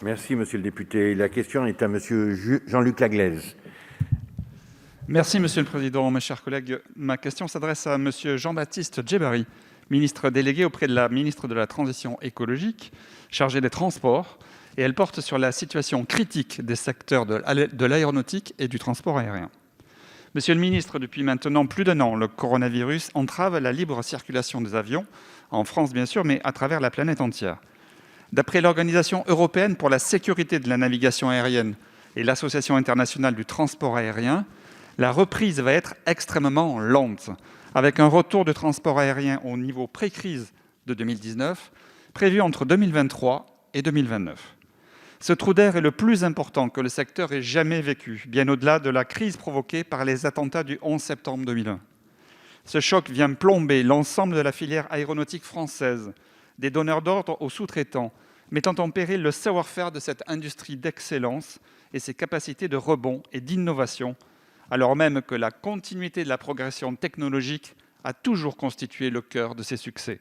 Merci, monsieur le député. La question est à monsieur Jean-Luc Laglaise. Merci, Monsieur le Président. Mes chers collègues, ma question s'adresse à Monsieur Jean-Baptiste Djebbari, ministre délégué auprès de la ministre de la Transition écologique, chargé des Transports, et elle porte sur la situation critique des secteurs de l'aéronautique et du transport aérien. Monsieur le ministre, depuis maintenant plus d'un an, le coronavirus entrave la libre circulation des avions, en France bien sûr, mais à travers la planète entière. D'après l'Organisation européenne pour la sécurité de la navigation aérienne et l'Association internationale du transport aérien, la reprise va être extrêmement lente, avec un retour du transport aérien au niveau pré-crise de 2019, prévu entre 2023 et 2029. Ce trou d'air est le plus important que le secteur ait jamais vécu, bien au-delà de la crise provoquée par les attentats du 11 septembre 2001. Ce choc vient plomber l'ensemble de la filière aéronautique française, des donneurs d'ordre aux sous-traitants, mettant en péril le savoir-faire de cette industrie d'excellence et ses capacités de rebond et d'innovation, alors même que la continuité de la progression technologique a toujours constitué le cœur de ses succès.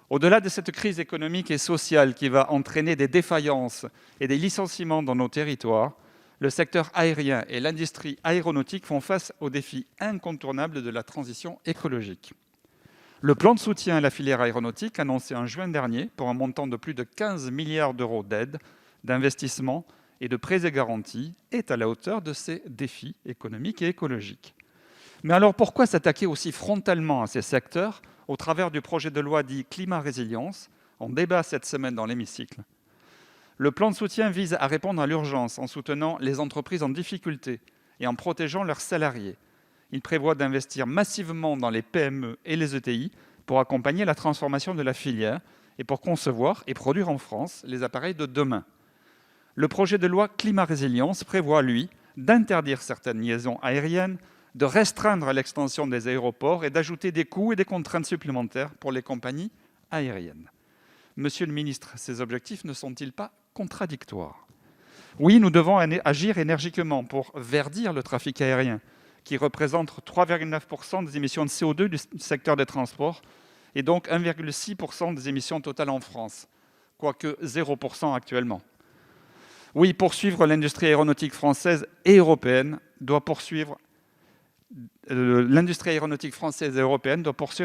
Au-delà de cette crise économique et sociale qui va entraîner des défaillances et des licenciements dans nos territoires, le secteur aérien et l'industrie aéronautique font face aux défis incontournables de la transition écologique. Le plan de soutien à la filière aéronautique, annoncé en juin dernier pour un montant de plus de 15 milliards d'euros d'aides, d'investissements et de prêts et garanties, est à la hauteur de ces défis économiques et écologiques. Mais alors pourquoi s'attaquer aussi frontalement à ces secteurs au travers du projet de loi dit Climat Résilience, en débat cette semaine dans l'hémicycle? Le plan de soutien vise à répondre à l'urgence en soutenant les entreprises en difficulté et en protégeant leurs salariés. Il prévoit d'investir massivement dans les PME et les ETI pour accompagner la transformation de la filière et pour concevoir et produire en France les appareils de demain. Le projet de loi Climat Résilience prévoit, lui, d'interdire certaines liaisons aériennes, de restreindre l'extension des aéroports et d'ajouter des coûts et des contraintes supplémentaires pour les compagnies aériennes. Monsieur le ministre, ces objectifs ne sont-ils pas contradictoires? Oui, nous devons agir énergiquement pour verdir le trafic aérien, qui représente 3,9% des émissions de CO2 du secteur des transports et donc 1,6% des émissions totales en France, quoique 0% actuellement. Oui, poursuivre l'industrie aéronautique française et européenne doit poursuivre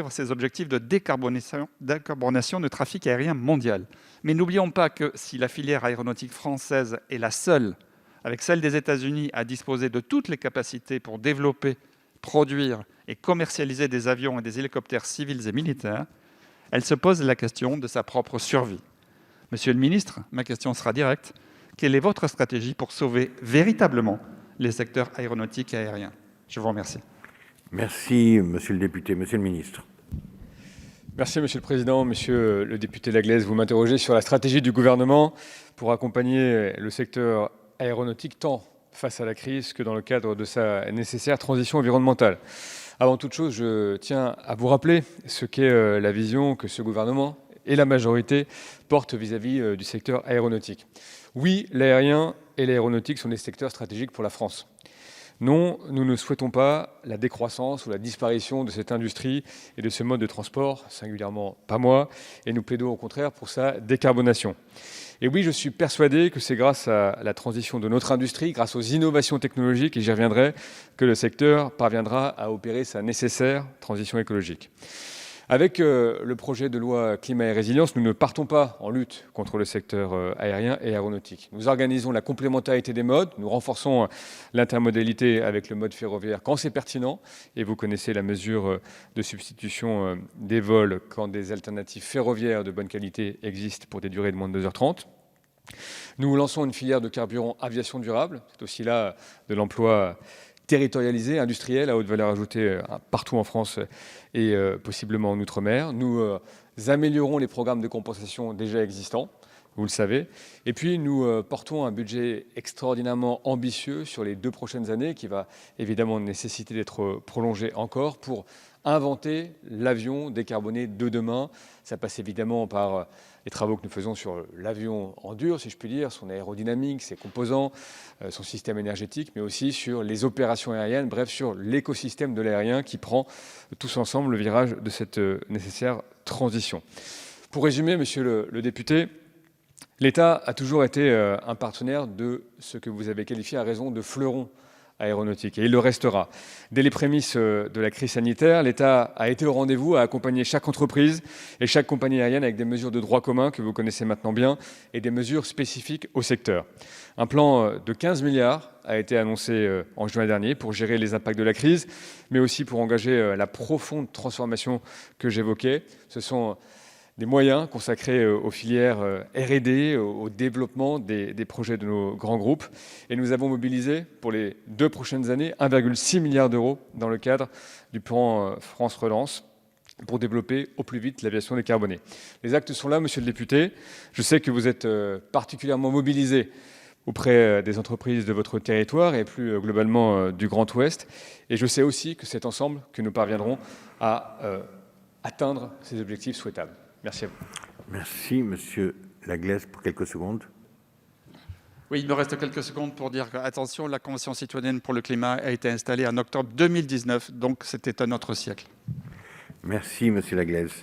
ses objectifs de décarbonation du trafic aérien mondial. Mais n'oublions pas que si la filière aéronautique française est la seule, avec celle des États-Unis, à disposer de toutes les capacités pour développer, produire et commercialiser des avions et des hélicoptères civils et militaires, elle se pose la question de sa propre survie. Monsieur le ministre, ma question sera directe. Quelle est votre stratégie pour sauver véritablement les secteurs aéronautiques et aériens? Je vous remercie. Merci, monsieur le député. Monsieur le ministre. Merci, Monsieur le Président. Monsieur le député Laglaise, vous m'interrogez sur la stratégie du gouvernement pour accompagner le secteur aéronautique tant face à la crise que dans le cadre de sa nécessaire transition environnementale. Avant toute chose, je tiens à vous rappeler ce qu'est la vision que ce gouvernement et la majorité portent vis-à-vis du secteur aéronautique. Oui, l'aérien et l'aéronautique sont des secteurs stratégiques pour la France. Non, nous ne souhaitons pas la décroissance ou la disparition de cette industrie et de ce mode de transport, singulièrement pas moi, et nous plaidons au contraire pour sa décarbonation. Et oui, je suis persuadé que c'est grâce à la transition de notre industrie, grâce aux innovations technologiques, et j'y reviendrai, que le secteur parviendra à opérer sa nécessaire transition écologique. Avec le projet de loi Climat et Résilience, nous ne partons pas en lutte contre le secteur aérien et aéronautique. Nous organisons la complémentarité des modes, nous renforçons l'intermodalité avec le mode ferroviaire quand c'est pertinent, et vous connaissez la mesure de substitution des vols quand des alternatives ferroviaires de bonne qualité existent pour des durées de moins de 2h30. Nous lançons une filière de carburant aviation durable, c'est aussi là de l'emploi territorialisé, industriel, à haute valeur ajoutée partout en France et possiblement en Outre-mer. Nous améliorons les programmes de compensation déjà existants, vous le savez. Et puis, nous portons un budget extraordinairement ambitieux sur les 2 prochaines années, qui va évidemment nécessiter d'être prolongé encore pour inventer l'avion décarboné de demain. Ça passe évidemment par les travaux que nous faisons sur l'avion en dur, si je puis dire, son aérodynamique, ses composants, son système énergétique, mais aussi sur les opérations aériennes, bref, sur l'écosystème de l'aérien qui prend tous ensemble le virage de cette nécessaire transition. Pour résumer, monsieur le député, L'État a toujours été un partenaire de ce que vous avez qualifié à raison de fleuron aéronautique, et il le restera. Dès les prémices de la crise sanitaire, l'État a été au rendez-vous, a accompagné chaque entreprise et chaque compagnie aérienne avec des mesures de droit commun que vous connaissez maintenant bien et des mesures spécifiques au secteur. Un plan de 15 milliards a été annoncé en juin dernier pour gérer les impacts de la crise, mais aussi pour engager la profonde transformation que j'évoquais. Ce sont des moyens consacrés aux filières R&D, au développement des projets de nos grands groupes. Et nous avons mobilisé pour les 2 prochaines années 1,6 milliard d'euros dans le cadre du plan France Relance pour développer au plus vite l'aviation décarbonée. Les actes sont là, monsieur le député. Je sais que vous êtes particulièrement mobilisé auprès des entreprises de votre territoire et plus globalement du Grand Ouest. Et je sais aussi que c'est ensemble que nous parviendrons à atteindre ces objectifs souhaitables. Merci à vous. Merci, monsieur Laglaise, pour quelques secondes. Oui, il me reste quelques secondes pour dire que, attention, la Convention citoyenne pour le climat a été installée en octobre 2019, donc c'était un autre siècle. Merci, monsieur Laglaise.